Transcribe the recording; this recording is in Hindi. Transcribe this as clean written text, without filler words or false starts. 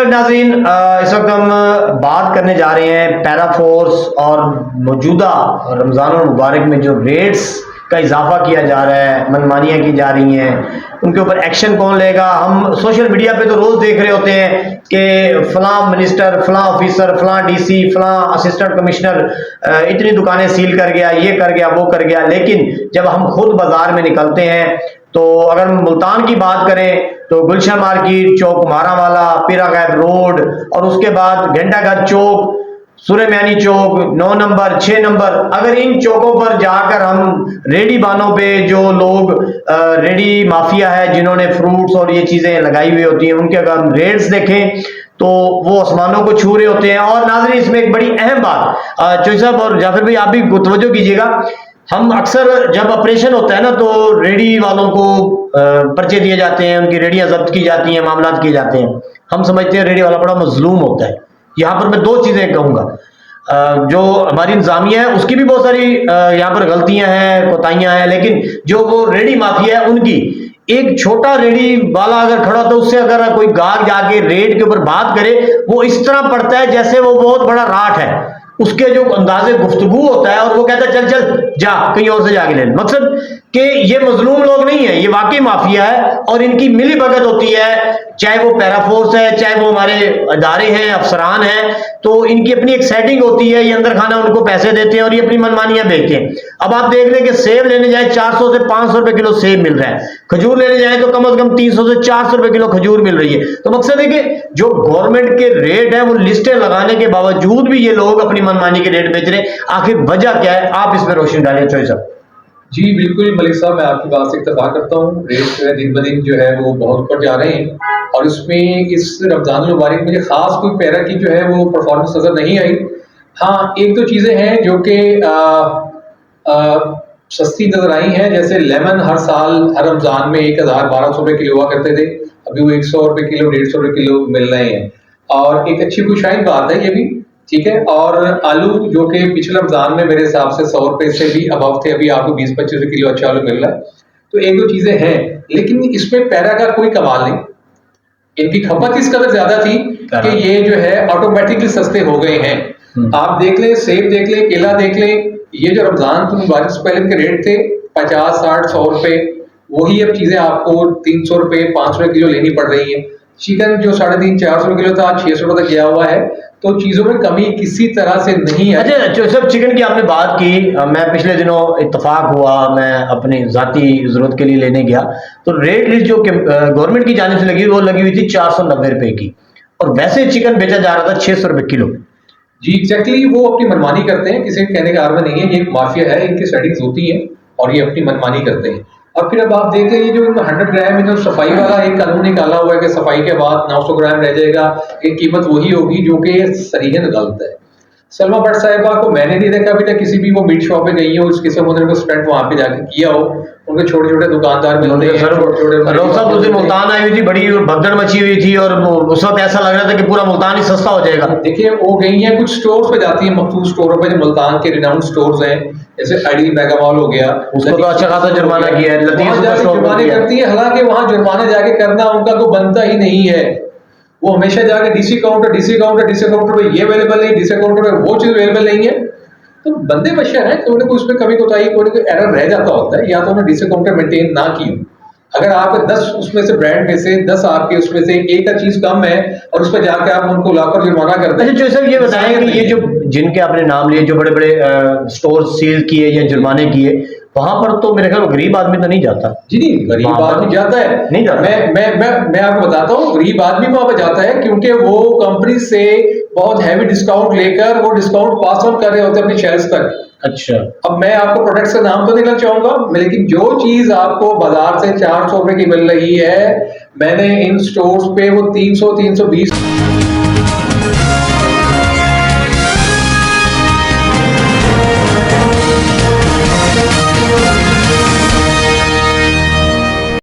नाज़रीन, इस वक्त हम बात करने जा रहे हैं पैरा फोर्स और मौजूदा रमज़ान मुबारक में जो रेट्स का इजाफा किया जा रहा है, मनमानियाँ की जा रही हैं, उनके ऊपर एक्शन कौन लेगा। हम सोशल मीडिया पे तो रोज़ देख रहे होते हैं कि फ़लाँ मिनिस्टर, फ़लाँ ऑफिसर, फ़लाँ डीसी, फ़लाँ असिस्टेंट कमिश्नर इतनी दुकानें सील कर गया, ये कर गया, वो कर गया। लेकिन जब हम खुद बाज़ार में निकलते हैं तो अगर मुल्तान की बात करें तो गुलशन मार्केट, चौक मारावाला, पीरा गैब रोड और उसके बाद घंटाघर चौक, सुलेमानी चौक, 9 नंबर, 6 नंबर, अगर इन चौकों पर जाकर हम रेडी बानों पे जो लोग रेडी माफिया है जिन्होंने फ्रूट्स और ये चीजें लगाई हुई होती हैं, उनके अगर हम रेट्स देखें तो वो आसमानों को छू रहे होते हैं। और नाज़रीन, इसमें एक बड़ी अहम बात चौधरी साहब और जाफिर भाई आप भी तवज्जो कीजिएगा, हम अक्सर जब ऑपरेशन होता है ना तो रेडी वालों को पर्चे दिए जाते हैं, उनकी रेडियां जब्त की जाती हैं, मामला किए जाते हैं। हम समझते हैं रेडी वाला बड़ा मजलूम होता है। यहाँ पर मैं दो चीजें कहूंगा, जो हमारी इंतजामिया है उसकी भी बहुत सारी यहाँ पर गलतियां हैं, कोताहियां हैं, लेकिन जो वो रेडी माफिया है उनकी, एक छोटा रेडी वाला अगर खड़ा तो उससे अगर कोई गाहक जाके रेट के ऊपर बात करे, वो इस तरह पड़ता है जैसे वो बहुत बड़ा राठ है। उसके जो अंदाजे गुफ्तगू होता है और वो कहता है चल चल जा कहीं और से जाके ले। मकसद कि ये मजलूम लोग नहीं है, ये वाकई माफिया है और इनकी मिली भगत होती है, चाहे वो पैराफोर्स है, चाहे वो हमारे अदारे हैं, अफसरान हैं, तो इनकी अपनी एक सेटिंग होती है। ये अंदर खाना उनको पैसे देते हैं और ये अपनी मनमानियां बेचते हैं। अब आप देख लें कि सेब लेने जाए 400 से 500 रुपए किलो सेब मिल रहा है, खजूर लेने जाए तो कम से कम 300 से 400 रुपए किलो खजूर मिल रही है। तो मकसद है कि जो गवर्नमेंट के रेट है वो लिस्टें लगाने के बावजूद भी ये लोग अपनी मनमानी के रेट बेच रहे हैं। आखिर वजह क्या है, आप इस पर रोशनी डालें चौधरी साहब। जी बिल्कुल मलिक साहब, मैं आपकी बात से इत्तेफाक करता हूँ। रेट जो है दिन ब दिन जो है वो बहुत ऊपर जा रहे हैं और इसमें इस रमजान मुबारक में खास कोई पैरा की जो है वो परफॉर्मेंस नजर नहीं आई। हाँ, एक दो चीज़ें हैं जो कि सस्ती नजर आई हैं, जैसे लेमन हर साल हर रमजान में 1000-1200 रुपये किलो हुआ करते थे, अभी वो 100 रुपये किलो 150 रुपये किलो मिल रहे हैं और एक अच्छी खुशाइन बात है ये भी, ठीक है। और आलू जो कि पिछले रमजान में मेरे हिसाब से 100 रुपए से भी अबव थे, अभी आपको 20-25 रुपये किलो अच्छा आलू मिल रहा है। तो एक दो चीजें हैं, लेकिन इसमें पैरा का कोई कमाल नहीं। इनकी खपत इस कदर ज्यादा थी कि ये जो है ऑटोमेटिकली सस्ते हो गए हैं। आप देख लें, सेब देख लें, केला देख लें, ये जो रमजान मुबारक से पहले के रेट थे 50, 60, 100 रुपए, वही अब चीजें आपको 300 रुपए 500 रुपए किलो लेनी पड़ रही है। चिकन जो 350-400 रुपए किलो था 600 रुपए तक गया हुआ है। तो चीजों में कमी किसी तरह से नहीं है। अच्छा, जो सब चिकन की आपने बात की, मैं पिछले दिनों इत्तेफाक हुआ, मैं अपनी जाती जरूरत के लिए लेने गया तो रेट लिस्ट जो गवर्नमेंट की जानिब से लगी वो लगी हुई थी 490 रुपए की, और वैसे चिकन बेचा जा रहा था 600 रुपए किलो। जी एग्जैक्टली, वो अपनी मनमानी करते हैं, किसी कहने का आर्म नहीं है, ये माफिया है, इनकी सेटिंग्स होती हैं और ये अपनी मनमानी करते हैं। और फिर अब आप देखें ये जो 100 ग्राम में जो सफाई वाला एक कानून निकाला हुआ है कि सफाई के बाद 900 ग्राम रह जाएगा, एक कीमत वही होगी, जो कि सरीहन गलत है। सलमा भट्ट साहिबा को मैंने नहीं देखा अभी तक किसी भी वो मीट शॉप पे गई हो, उस किस्म उन्होंने स्पेंड वहां पे जाके किया हो। उनके छोटे छोटे दुकानदार मिलते हैं, छोटे मुल्तान आई हुई थी, बड़ी भगदड़ मची हुई थी और उस वक्त ऐसा लग रहा था कि पूरा मुल्तान ही सस्ता हो जाएगा। देखिए वो गई हैं, कुछ स्टोर्स पे जाती है, मखसूस स्टोरों पे जो मुल्तान के रिनाउंड स्टोर्स हैं, जैसे आइडियल मेगा मॉल हो गया, उसको तो अच्छा खासा जुर्माना किया है, जुर्माने करती है। हालांकि वहां जुर्माना जाके करना उनका तो बनता ही नहीं है। वो हमेशा जाके डीसी काउंटर पे ये अवेलेबल नहीं, डीसी काउंटर पे वो चीज अवेलेबल नहीं है। तो बंदे बशर हैं, कोई ना कोई उसमें कमी कोताही, कोई ना कोई एरर रह जाता होता है, या तो उन्होंने डीसी काउंटर मेंटेन ना की। अगर आपके 10 उसमें से ब्रांड में से 10 आपके उसमें से एक का चीज कम है और उस पर जाके आप उनको लाकर जुर्माना करते हैं। अच्छा, जो सर ये बताएं कि ये जो जिनके आपने नाम लिए, जो बड़े बड़े स्टोर सील किए या जुर्माने किए, वहां पर तो मेरे ख्याल गरीब आदमी तो नहीं जाता। जी नहीं, गरीब आदमी जाता है, नहीं जाता। मैं आपको बताता हूँ, गरीब आदमी वहां पर जाता है क्योंकि वो कंपनी से बहुत हैवी डिस्काउंट लेकर वो डिस्काउंट पास ऑन कर रहे होते हैं अपनी शेयर्स तक। अच्छा, अब मैं आपको प्रोडक्ट का नाम तो नहीं लेना चाहूंगा, लेकिन जो चीज आपको बाजार से 400 रुपए की मिल रही है, मैंने इन स्टोर्स पे वो 300-320